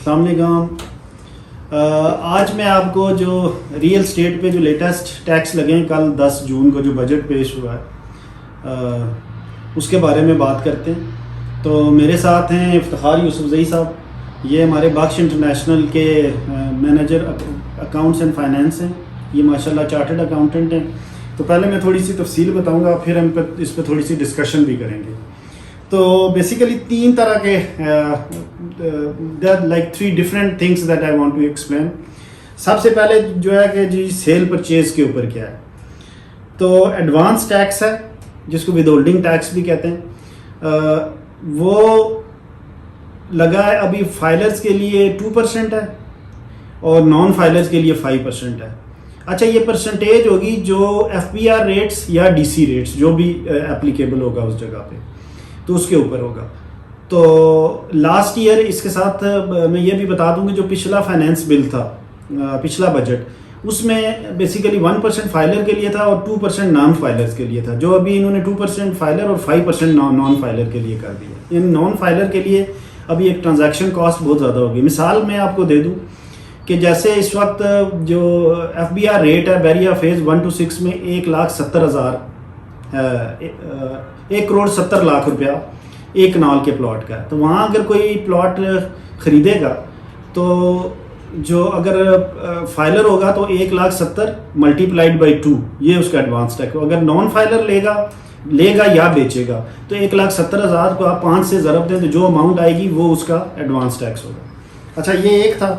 अस्सलाम वालेकुम। आज मैं आपको जो रियल स्टेट पे जो लेटेस्ट टैक्स लगे हैं, कल 10 जून को जो बजट पेश हुआ है उसके बारे में बात करते हैं। तो मेरे साथ हैं इफ्तिखार यूसुफजई साहब, ये हमारे बख्श इंटरनेशनल के मैनेजर अकाउंट्स एंड फाइनेंस हैं। ये माशाल्लाह चार्टर्ड अकाउंटेंट हैं। तो पहले मैं थोड़ी सी तफसील बताऊंगा, फिर हम इस पर थोड़ी सी डिस्कशन भी करेंगे। तो बेसिकली 3 तरह के like 3 different things that I want to explain. सबसे पहले जो है कि जी सेल परचेज के ऊपर क्या है, तो एडवांस टैक्स है जिसको विदहोल्डिंग टैक्स भी कहते हैं। वो लगा है अभी फाइलर्स के लिए 2% है और नॉन फाइलर्स के लिए 5% है। अच्छा, ये परसेंटेज होगी जो FBR रेट्स या DC रेट्स जो भी एप्लीकेबल होगा उस जगह पे, तो उसके ऊपर होगा। तो लास्ट ईयर इसके साथ मैं ये भी बता दूं कि जो पिछला फाइनेंस बिल था, पिछला बजट, उसमें बेसिकली 1% फाइलर के लिए था और 2% नॉन फाइलर्स के लिए था। जो अभी इन्होंने 2% फाइलर और 5% नॉन फाइलर के लिए कर दिया। इन नॉन फाइलर के लिए अभी एक ट्रांजैक्शन कॉस्ट बहुत ज़्यादा होगी। मिसाल मैं आपको दे दूं कि जैसे इस वक्त जो FBR रेट है बैरिया फेज़ 1 to 6 में 1,70,000 1,70,00,000 रुपया एक कनाल के प्लॉट का है। तो वहाँ अगर कोई प्लॉट ख़रीदेगा तो जो अगर फाइलर होगा तो 1,70,000 मल्टीप्लाइड बाई 2, ये उसका एडवांस टैक्स। अगर नॉन फाइलर लेगा या बेचेगा तो 1,70,000 को आप 5 से ज़रब दें तो जो अमाउंट आएगी वो उसका एडवांस टैक्स होगा। अच्छा, ये एक था।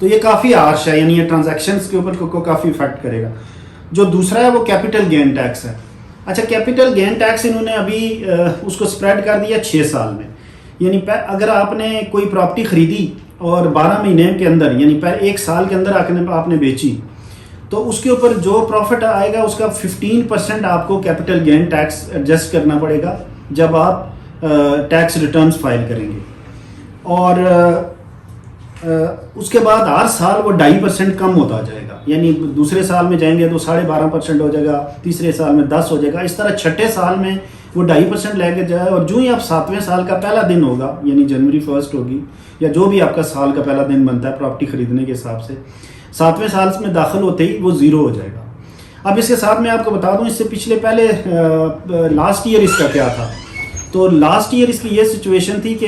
तो ये काफ़ी हार्श है, यानी ये ट्रांजैक्शंस के ऊपर को काफ़ी इफेक्ट करेगा। जो दूसरा है वो कैपिटल गेन टैक्स है। अच्छा, कैपिटल गेन टैक्स इन्होंने अभी उसको स्प्रेड कर दिया 6 साल में। यानी अगर आपने कोई प्रॉपर्टी ख़रीदी और 12 महीने के अंदर यानी 1 साल के अंदर आपने बेची, तो उसके ऊपर जो प्रॉफिट आएगा उसका 15% आपको कैपिटल गेन टैक्स एडजस्ट करना पड़ेगा जब आप टैक्स रिटर्न्स फाइल करेंगे। और उसके बाद हर साल वो 2.5% कम होता जाएगा। यानी दूसरे साल में जाएंगे तो 12.5% हो जाएगा, तीसरे साल में 10 हो जाएगा। इस तरह छठे साल में वो 2.5% लेके जाए और जो ही आप 7वें साल का पहला दिन होगा, यानी जनवरी 1 होगी या जो भी आपका साल का पहला दिन बनता है प्रॉपर्टी खरीदने के हिसाब से, 7वें साल में दाखिल होते ही वो 0 हो जाएगा। अब इसके साथ मैं आपको बता दूं, इससे पिछले पहले लास्ट ईयर इसका क्या था। तो लास्ट ईयर इसकी ये सिचुएशन थी कि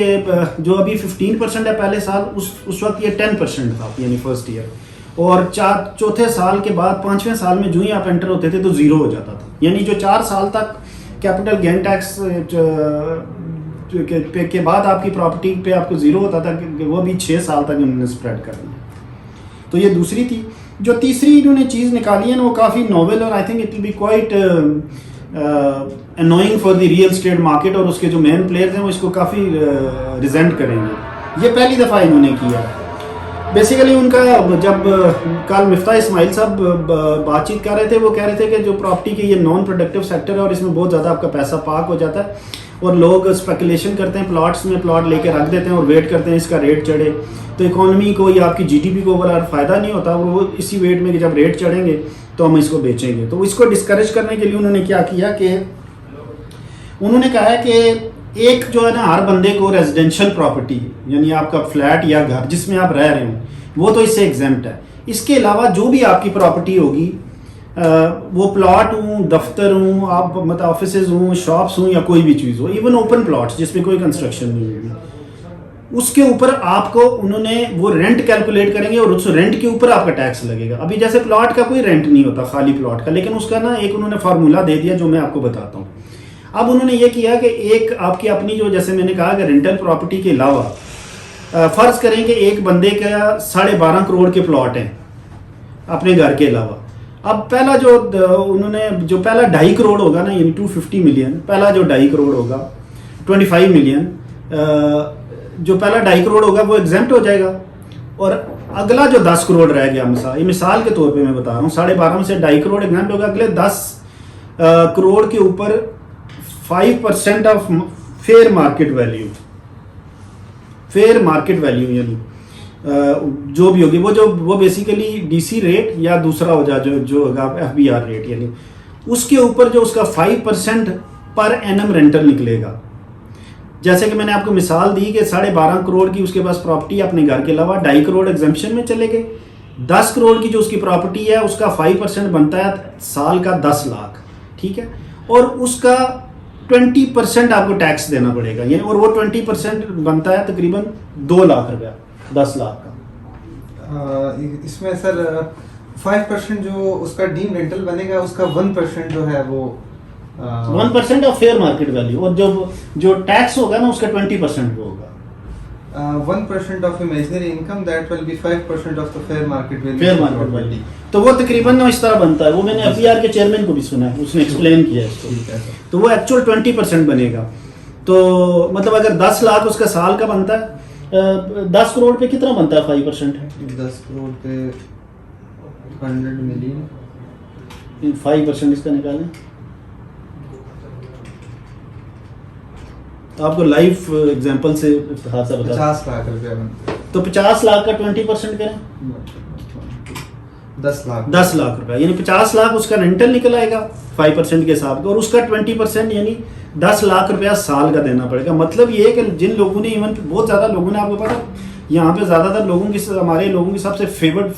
जो अभी 15% है पहले साल, उस वक्त ये 10% था, यानी फर्स्ट ईयर। और चौथे साल के बाद 5वें साल में जो ही आप एंटर होते थे तो 0 हो जाता था। यानी जो 4 साल तक कैपिटल गेन टैक्स के बाद आपकी प्रॉपर्टी पे आपको 0 होता था, वो भी 6 साल तक इन्होंने स्प्रेड कर दिया। तो ये दूसरी थी। जो तीसरी इन्होंने चीज़ निकाली है ना, वो काफ़ी नोवेल और I think it will be quite annoying for the real estate market, और उसके जो मेन प्लेयर्स हैं वो इसको काफ़ी रिजेंट करेंगे। ये पहली दफ़ा इन्होंने किया। बेसिकली उनका जब कल मिफ्ता इस्माइल साहब बातचीत कर रहे थे, वो कह रहे थे कि जो प्रॉपर्टी के ये नॉन प्रोडक्टिव सेक्टर है और इसमें बहुत ज़्यादा आपका पैसा पार्क हो जाता है और लोग स्पेकुलेशन करते हैं, प्लॉट्स में प्लॉट लेके रख देते हैं और वेट करते हैं इसका रेट चढ़े। तो इकोनॉमी को या आपकी GDP को बड़ा फ़ायदा नहीं होता। वो इसी वेट में कि जब रेट चढ़ेंगे तो हम इसको बेचेंगे। तो इसको डिस्करेज करने के लिए उन्होंने क्या किया कि उन्होंने कहा है कि एक जो है ना, हर बंदे को रेजिडेंशियल प्रॉपर्टी यानी आपका फ्लैट या घर जिसमें आप रह रहे हो वो तो इससे एग्जेम्प्ट है। इसके अलावा जो भी आपकी प्रॉपर्टी होगी, वो प्लॉट हूँ, दफ्तर हूँ, आप मतलब ऑफिसेज हूँ, शॉप्स हूँ या कोई भी चीज़ हो, इवन ओपन प्लॉट्स जिसमें कोई कंस्ट्रक्शन नहीं होगी, उसके ऊपर आपको उन्होंने वो रेंट कैलकुलेट करेंगे और उस रेंट के ऊपर आपका टैक्स लगेगा। अभी जैसे प्लॉट का कोई रेंट नहीं होता, खाली प्लॉट का, लेकिन उसका ना एक उन्होंने फार्मूला दे दिया जो मैं आपको बताता हूँ। अब उन्होंने ये किया कि एक आपकी अपनी जो, जैसे मैंने कहा कि रेंटल प्रॉपर्टी के अलावा फ़र्ज़ करें कि एक बंदे का 12.5 करोड़ के प्लॉट हैं अपने घर के अलावा। अब पहला जो उन्होंने जो पहला 2.5 करोड़ होगा ना, यानी 250 मिलियन, पहला जो 2.5 करोड़ होगा 25 मिलियन, जो पहला 2.5 करोड़ होगा वो एग्जेम्प्ट हो जाएगा। और अगला जो 10 करोड़ रह गया, मिसाल के तौर पे मैं बता रहा हूँ, 12.5 में से 2.5 करोड़ एग्जेम्प्ट होगा। अगले 10 करोड़ के ऊपर 5% ऑफ फेयर मार्केट वैल्यू यानी जो भी होगी वो बेसिकली DC रेट या दूसरा हो जाए जो होगा FBR रेट, यानी उसके ऊपर जो उसका 5% पर एनम रेंटल निकलेगा जैसे कि मैंने आपको मिसाल दी कि 12.5 करोड़ की उसके पास प्रॉपर्टी है अपने घर के अलावा, 2.5 करोड़ एग्जेम्पशन में चले गए। 10 करोड़ की जो उसकी प्रॉपर्टी है उसका 5% बनता है साल का 10 लाख, ठीक है, और उसका 20% आपको टैक्स देना पड़ेगा, यानी और वो 20% बनता है तकरीबन 2 लाख रुपया 10 लाख का। इसमें सर 5% जो उसका डीम रेंटल बनेगा उसका 1% जो है वो 1% ऑफ फेयर मार्केट वैल्यू, और जो टैक्स होगा ना उसका 20% वो होगा। 1% of imaginary income that will be 5% of the fair market value. Fair market value तो वो तकरीबन ना इस तरह बनता है, वो मैंने एफबीआर के चेयरमैन को भी सुना है, उसने एक्सप्लेन किया है इसको। तो वो एक्चुअल 20% बनेगा। तो मतलब अगर 10 लाख उसका साल का बनता है, 10 करोड़ पे कितना बनता है 5%? 10 करोड़ पे 100 मिलियन, 5% इसका निकालें तो आपको लाइव एग्जांपल से खासा बता 50 लाख रुपया बनता है। तो 50 लाख का 20% करें 10 लाख 10 लाख रुपया, यानी 50 लाख उसका रेंटल निकल आएगा 5% के हिसाब से, और उसका 20% यानी 10 लाख रुपया साल का देना पड़ेगा। मतलब ये है कि जिन लोगों ने, इवन बहुत ज़्यादा लोगों ने, आपको पता यहाँ पे ज़्यादातर लोगों की, हमारे लोगों की सबसे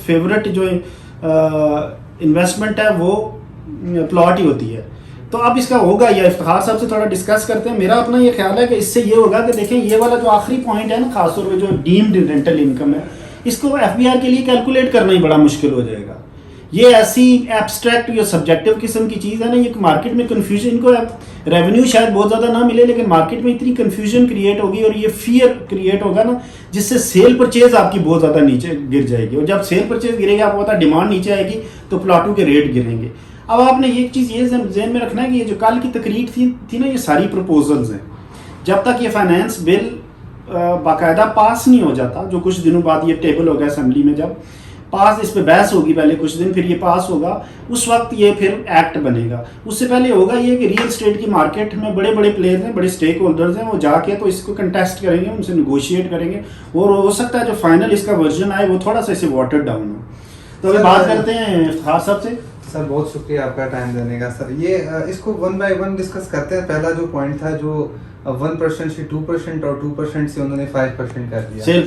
फेवरेट जो इन्वेस्टमेंट है वो प्लॉट ही होती है। तो अब इसका होगा, या इफ्तिखार साहब से थोड़ा डिस्कस करते हैं। मेरा अपना ये ख्याल है कि इससे ये होगा कि देखें ये वाला जो आखिरी पॉइंट है ना, खासतौर पर जो डीम्ड रेंटल इनकम है, इसको एफबीआर के लिए कैलकुलेट करना ही बड़ा मुश्किल हो जाएगा। ये ऐसी एब्स्ट्रैक्ट या सब्जेक्टिव किस्म की चीज़ है ना, ये मार्केट में कन्फ्यूजन, इनको रेवेन्यू शायद बहुत ज़्यादा ना मिले लेकिन मार्केट में इतनी कन्फ्यूजन क्रिएट होगी और ये फियर क्रिएट होगा ना, जिससे सेल परचेज आपकी बहुत ज़्यादा नीचे गिर जाएगी, और जब सेल परचेज गिरेगी आपको पता डिमांड नीचे आएगी तो प्लाटों के रेट गिरेंगे। अब आपने एक चीज़ ये जहन में रखना है कि ये जो कल की तकरीर थी ना, ये सारी प्रपोजल्स हैं, जब तक ये फाइनेंस बिल बाकायदा पास नहीं हो जाता, जो कुछ दिनों बाद ये टेबल होगा असेंबली में, जब पास इस पे बहस होगी पहले कुछ दिन, फिर ये पास होगा, उस वक्त ये फिर एक्ट बनेगा। उससे पहले होगा ये कि रियल एस्टेट की मार्केट में बड़े बड़े प्लेयर्स हैं, बड़े स्टेक होल्डर्स हैं, वो जाके तो इसको कंटेस्ट करेंगे, उनसे निगोशिएट करेंगे, और हो सकता है जो फाइनल इसका वर्जन आए वो थोड़ा सा इसे वाटर डाउन हो। तो अभी बात करते हैं इफ्तिखार साहब से। सर बहुत शुक्रिया आपका टाइम देने का। सर ये इसको 1 बाय 1 डिस्कस करते हैं। पहला जो पॉइंट था जो 1% से 2% और 2% से उन्होंने 5% कर दिया सेल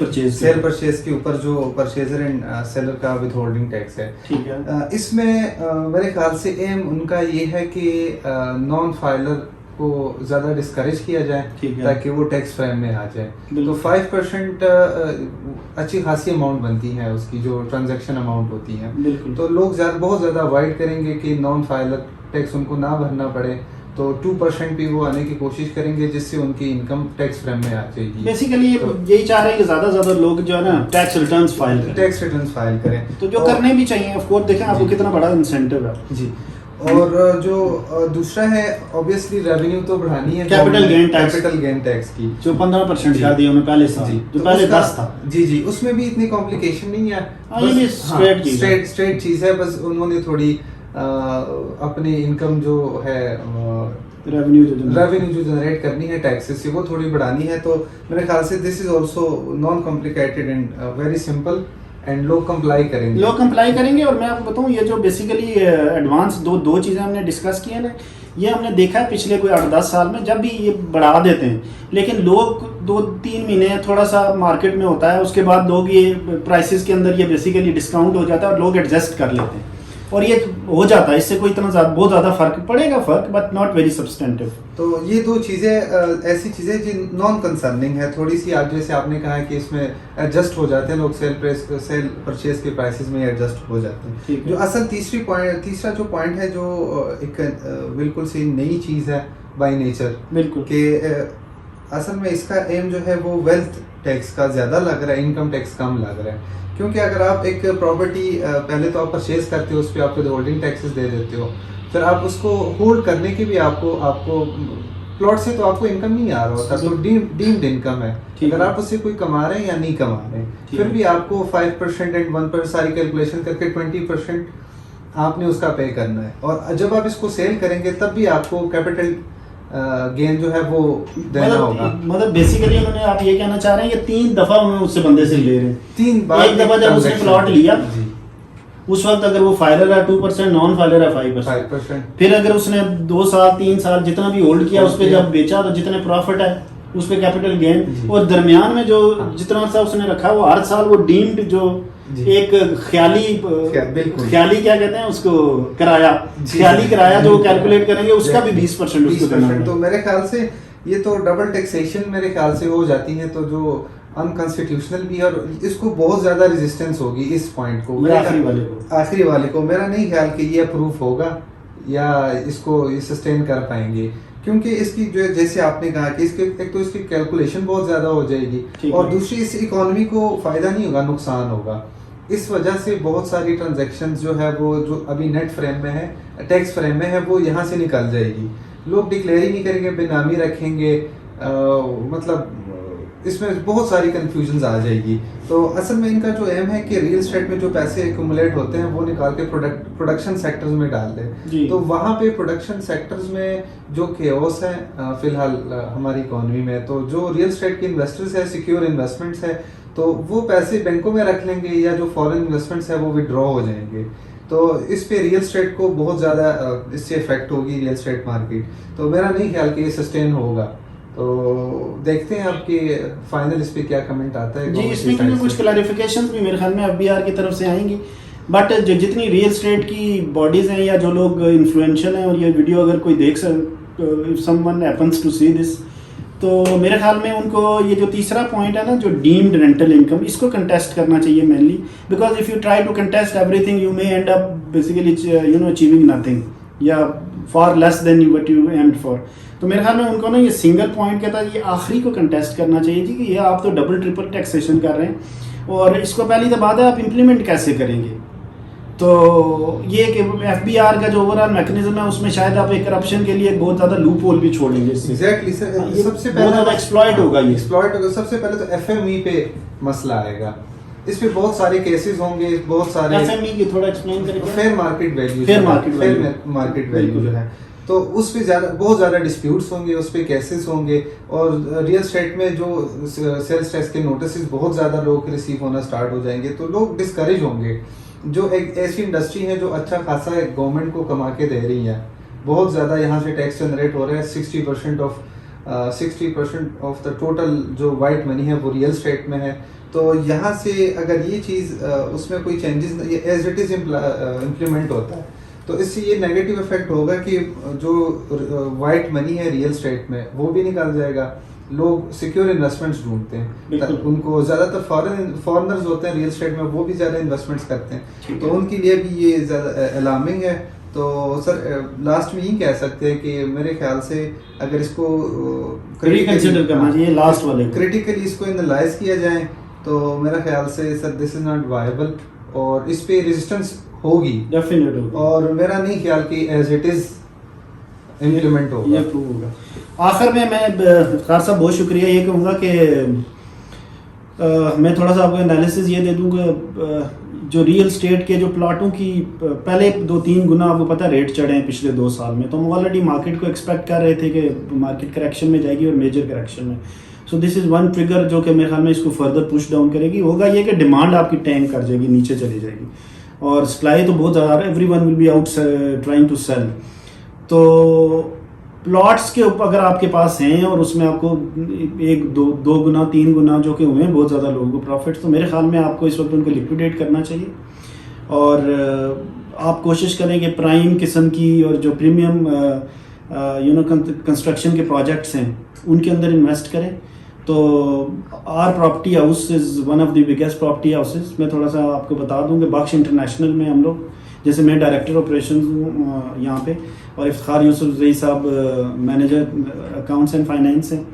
परचेज के ऊपर, जो परचेजर एंड सेलर का विद होल्डिंग टैक्स है। ठीक है। इसमें मेरे ख्याल से एम उनका ये है कि नॉन फाइलर को ज़्यादा डिस्करेज किया जाए ताकि वो टैक्स फ्रेम में आ जाए। तो 5% अच्छी खासी अमाउंट बनती है उसकी, जो ट्रांजैक्शन अमाउंट होती है। तो लोग बहुत ज़्यादा अवॉइड करेंगे कि नॉन फाइलर टैक्स उनको ना भरना पड़े, तो 2% भी वो आने की कोशिश करेंगे जिससे उनकी इनकम टैक्स फ्रेम में आ जाएगी। बेसिकली यही चाह रहे हैं कि ज़्यादा लोग जो है ना टैक्स रिटर्न्स फाइल करें, तो जो करने भी चाहिए। ऑफ कोर्स देखें आपको कितना बड़ा इंसेंटिव है जी। और जो दूसरा है ऑब्वियसली रेवेन्यू तो बढ़ानी है, कैपिटल गेन टैक्स की जो 15% कर दिया उन्होंने पहले साल, जो पहले 10 था। जी उसमें भी इतनी कॉम्प्लिकेशन नहीं है, ये भी स्ट्रेट चीज है। बस उन्होंने थोड़ी अपनी इनकम जो है रेवेन्यू जो जनरेट करनी है टैक्सेस से, वो थोड़ी बढ़ानी है। तो मेरे ख्याल से this is also known complicated and very simple, and लोग कंप्लाई करेंगे। और मैं आपको बताऊं, ये जो बेसिकली एडवांस दो चीज़ें हमने डिस्कस की है ना, ये हमने देखा है पिछले कोई 8-10 साल में, जब भी ये बढ़ा देते हैं लेकिन लोग 2-3 महीने थोड़ा सा मार्केट में होता है, उसके बाद लोग ये प्राइसेस के अंदर ये बेसिकली डिस्काउंट हो जाता है और लोग एडजस्ट कर लेते हैं, और ये हो जाता है। इससे कोई इतना बहुत ज़्यादा फर्क पड़ेगा, बट नॉट वेरी सब्सटेंटिव। तो ये दो चीज़ें ऐसी चीज़ें जो नॉन कंसर्निंग है थोड़ी सी, आज जैसे आपने कहा है कि इसमें एडजस्ट हो जाते हैं लोग, सेल परचेज के प्राइसेस में एडजस्ट हो जाते हैं। जो असल तीसरा जो पॉइंट है, जो एक बिल्कुल सी नई चीज़ है बाय नेचर, बिल्कुल कि असल में इसका एम जो है वो वेल्थ टैक्स का ज़्यादा लग रहा है, इनकम टैक्स कम लग रहा है। क्योंकि अगर आप एक प्रॉपर्टी पहले तो आप परचेज करते हो, उस पर आप होल्डिंग टैक्सेस दे देते हो, फिर आप उसको होल्ड करने के भी आपको प्लॉट से तो आपको इनकम नहीं आ रहा होता, तो डीम्ड इनकम है। अगर आप उससे कोई कमा रहे हैं या नहीं कमा रहे हैं, फिर भी आपको 5% एंड 1% सारी कैलकुलेशन करके 20% आपने उसका पे करना है। और जब आप इसको सेल करेंगे तब भी आपको कैपिटल गेन जो है वो देना होगा। मतलब बेसिकली उन्होंने, आप ये कहना चाह रहे हैं कि 3 दफा उन्होंने उससे बंदे से ले रहे हैं। 3 बार। एक दफा जब उसने प्लॉट लिया उस वक्त अगर वो फाइलर है 2%, नॉन फाइलर है 5%। फिर अगर उसने 2 साल 3 साल जितना भी होल्ड किया उस पर जब बेचा तो जितने प्रॉफिट है उस पे कैपिटल गेन, जी। और दरमियान में जो हाँ। जितना सा उसने रखा है वो हर साल वो डीम्ड जो जी। एक ख्याली बिल्कुल। ख्याली क्या कहते हैं उसको, किराया, जी, ख्याली जी, किराया जो जी, कैलकुलेट करेंगे उसका भी 20% उसको देना 20%। तो है। मेरे ख्याल से ये तो डबल टैक्सेशन मेरे ख्याल से हो जाती है, तो जो अनकॉन्स्टिट्यूशनल भी है, और इसको बहुत ज्यादा रेजिस्टेंस होगी इस पॉइंट को, ये आखिरी वाले को मेरा नहीं ख्याल कि ये अप्रूव होगा या इसको ये सस्टेन कर पाएंगे, क्योंकि इसकी जो जैसे आपने कहा कि इसके एक तो इसकी कैलकुलेशन बहुत ज़्यादा हो जाएगी, और दूसरी इस इकोनॉमी को फ़ायदा नहीं होगा, नुकसान होगा। इस वजह से बहुत सारी ट्रांजैक्शंस जो है वो जो अभी नेट फ्रेम में है, टैक्स फ्रेम में है, वो यहाँ से निकल जाएगी। लोग डिक्लेयर ही नहीं करेंगे, बेनामी रखेंगे, मतलब इसमें बहुत सारी कंफ्यूजन्स आ जाएगी। तो असल में इनका जो एम है कि रियल एस्टेट में जो पैसे एक्यूमुलेट होते हैं वो निकाल के प्रोडक्शन सेक्टर्स में डाल दें। तो वहाँ पे प्रोडक्शन सेक्टर्स में जो केओस है फिलहाल हमारी इकोनॉमी में, तो जो रियल एस्टेट के इन्वेस्टर्स है, सिक्योर इन्वेस्टमेंट्स है, तो वो पैसे बैंकों में रख लेंगे, या जो फॉरेन इन्वेस्टमेंट्स है वो विड्रॉ हो जाएंगे। तो इस पे रियल एस्टेट को बहुत ज़्यादा इससे इफेक्ट होगी, रियल एस्टेट मार्केट। तो मेरा नहीं ख्याल कि ये सस्टेन होगा। तो देखते हैं आपके फाइनल इस पे क्या कमेंट आता है। जी, इसमें कुछ क्लैरिफिकेशंस भी मेरे ख्याल में एफबीआर की तरफ से आएंगी, बट जो जितनी रियल एस्टेट की बॉडीज़ हैं या जो लोग इन्फ्लुएंशियल हैं, और ये वीडियो अगर कोई देख if someone happens to see this, तो मेरे ख्याल में उनको ये जो तीसरा पॉइंट है ना, जो डीम्ड रेंटल इनकम, इसको कंटेस्ट करना चाहिए mainly, because if you try to contest everything you may end up basically achieving nothing, या for less than what you aimed for. तो मेरे ख्याल में उनको ना ये सिंगल पॉइंट कहता है, ये आखिरी को कंटेस्ट करना चाहिए जी, कि ये आप तो डबल ट्रिपल टैक्सेशन कर रहे हैं, और इसको पहली तो बात है आप इम्प्लीमेंट कैसे करेंगे। तो ये कि एफबीआर का जो ओवरऑल मैकेनिज्म है उसमें शायद आप एक करप्शन के लिए बहुत ज़्यादा लूप होल भी छोड़ेंगे। एग्जैक्टली सर, सबसे पहले एक्सप्लॉइट होगा, ये एक्सप्लॉइट होगा। सबसे पहले तो एफएमई पे मसला आएगा, इस पे बहुत सारे केसेस होंगे, बहुत सारे। एफएमई की थोड़ा एक्सप्लेन करेंगे। Fair market value, market value जो है, तो उस पे बहुत ज़्यादा डिस्प्यूट्स होंगे, उस पे केसेस होंगे, और रियल एस्टेट में जो सेल्स टैक्स के नोटिस बहुत ज़्यादा लोगों के रिसीव होना स्टार्ट हो जाएंगे, तो लोग डिस्करेज होंगे। जो एक ऐसी इंडस्ट्री है जो अच्छा खासा गवर्नमेंट को कमा के दे रही है, बहुत ज़्यादा यहाँ से टैक्स जनरेट हो रहा है, 60% ऑफ द टोटल जो वाइट मनी है वो रियल एस्टेट में है। तो यहाँ से अगर ये चीज़ उसमें कोई changes as it is implement होता है, तो इससे ये नेगेटिव इफेक्ट होगा कि जो वाइट मनी है रियल एस्टेट में वो भी निकल जाएगा। लोग सिक्योर इन्वेस्टमेंट्स ढूंढते हैं, उनको ज़्यादातर फॉरेनर्स होते हैं रियल एस्टेट में, वो भी ज़्यादा इन्वेस्टमेंट्स करते हैं, तो उनके लिए भी ये ज़्यादा अलार्मिंग है। तो सर लास्ट में यही कह सकते हैं कि मेरे ख्याल से अगर इसको क्रिटिकली इसको एनालाइज किया जाए, तो मेरा ख्याल से sir this is not viable, और इस पे रेजिस्टेंस होगी डेफिनेटली, और मेरा नहीं ख्याल कि एज इट इज इम्प्लीमेंट होगा, ये प्रूव होगा। आखिर में मैं खार साहब बहुत शुक्रिया ये कहूँगा कि मैं थोड़ा सा आपको एनालिसिस ये दे दूँगा, जो रियल स्टेट के जो प्लाटों की पहले 2-3 गुना आपको पता है रेट चढ़े हैं पिछले 2 साल में, तो हम ऑलरेडी मार्केट को एक्सपेक्ट कर रहे थे कि मार्केट करेक्शन में जाएगी, और मेजर करेक्शन में। So this is one trigger जो कि मेरे ख्याल में इसको फर्दर पुश डाउन करेगी। होगा ये कि डिमांड आपकी टैंक कर जाएगी, नीचे चली जाएगी, और सप्लाई तो बहुत ज़्यादा है, everyone will be out trying to sell. तो प्लॉट्स के ऊपर अगर आपके पास हैं और उसमें आपको 1-2 गुना 3 गुना जो कि हुए हैं बहुत ज़्यादा लोगों को प्रॉफिट, तो मेरे ख्याल में आपको इस वक्त उनको लिक्विडेट करना चाहिए, और आप कोशिश करें कि प्राइम किस्म की और जो प्रीमियम कंस्ट्रक्शन के प्रोजेक्ट्स हैं उनके अंदर इन्वेस्ट करें। तो our property house is one of the biggest property houses. मैं थोड़ा सा आपको बता दूं कि बख्श इंटरनेशनल में हम लोग, जैसे मैं डायरेक्टर ऑपरेशन हूँ यहाँ पे, और इफ्तार यूसुफ जई साहब मैनेजर अकाउंट्स एंड फाइनेंस हैं,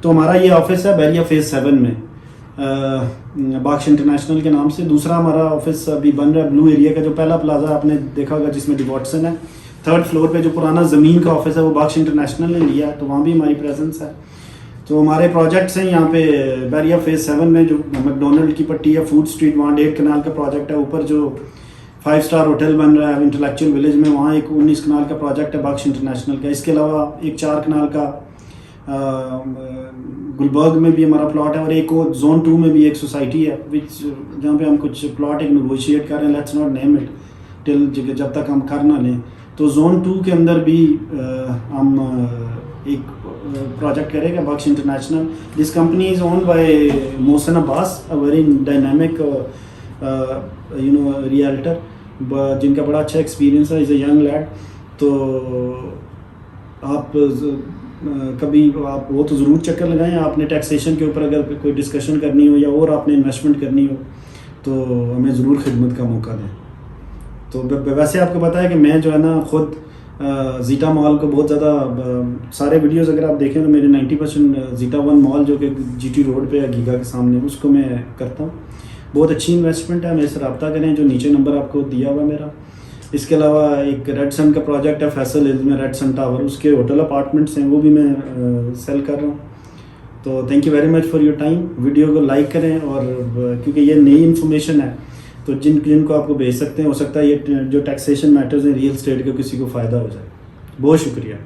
तो हमारा ये ऑफिस है बैरिया फेज़ 7 में, बख्श इंटरनेशनल के नाम से। दूसरा हमारा ऑफिस अभी बन रहा है ब्लू एरिया का, जो पहला प्लाजा आपने देखा होगा जिसमें डिवॉटसन है, 3rd फ्लोर पे जो पुराना ज़मीन का ऑफिस है वो बख्श इंटरनेशनल ने लिया है, तो वहाँ भी हमारी प्रेजेंस है। तो हमारे प्रोजेक्ट्स हैं यहाँ पे बैरिया फेज़ 7 में, जो मैकडोनल्ड की पट्टी है, फूड स्ट्रीट, वहाँ 1.5 कनाल का प्रोजेक्ट है। ऊपर जो 5 स्टार होटल बन रहा है इंटेलेक्चुअल विलेज में, वहाँ एक 19 कनाल का प्रोजेक्ट है बख्श इंटरनेशनल का। इसके अलावा एक 4 कनाल का गुलबर्ग में भी हमारा प्लॉट है, और एक और जोन 2 में भी एक सोसाइटी है विच जहाँ पे हम कुछ प्लॉट एक नेगोशिएट कर रहे हैं, let's not name it till जब तक हम कर ना लें। तो जोन 2 के अंदर भी हम एक प्रोजेक्ट करेगा Bakhsh International. This company is owned by Mohsin Abbas, a very dynamic realtor, जिनका बड़ा अच्छा एक्सपीरियंस है. Is a young lad. तो आप कभी आप वो तो ज़रूर चक्कर लगाएं. आपने टैक्सेशन के ऊपर अगर कोई डिस्कशन करनी हो या और आपने इन्वेस्टमेंट करनी हो तो हमें ज़रूर खिदमत का मौका दें. तो वैसे आपको पता है कि मैं जो है ना ख़ुद ज़ीटा मॉल को बहुत ज़्यादा सारे वीडियोस अगर आप देखें तो मेरे 90% ज़ीटा वन मॉल जो कि जीटी रोड पे है गीगा के सामने, उसको मैं करता हूँ. बहुत अच्छी इन्वेस्टमेंट है. मेरे से रब्ता करें, जो नीचे नंबर आपको दिया हुआ मेरा. इसके अलावा एक रेड सन का प्रोजेक्ट है फैसल हिल्स में, रेड सन टावर, उसके होटल अपार्टमेंट्स हैं, वो भी मैं सेल कर रहा हूँ. तो thank you very much for your time. Video को लाइक करें और क्योंकि ये नई इन्फॉर्मेशन है तो जिनको आपको भेज सकते हैं, हो सकता है ये जो टैक्सेशन मैटर्स हैं रियल स्टेट के किसी को फ़ायदा हो जाए. बहुत शुक्रिया.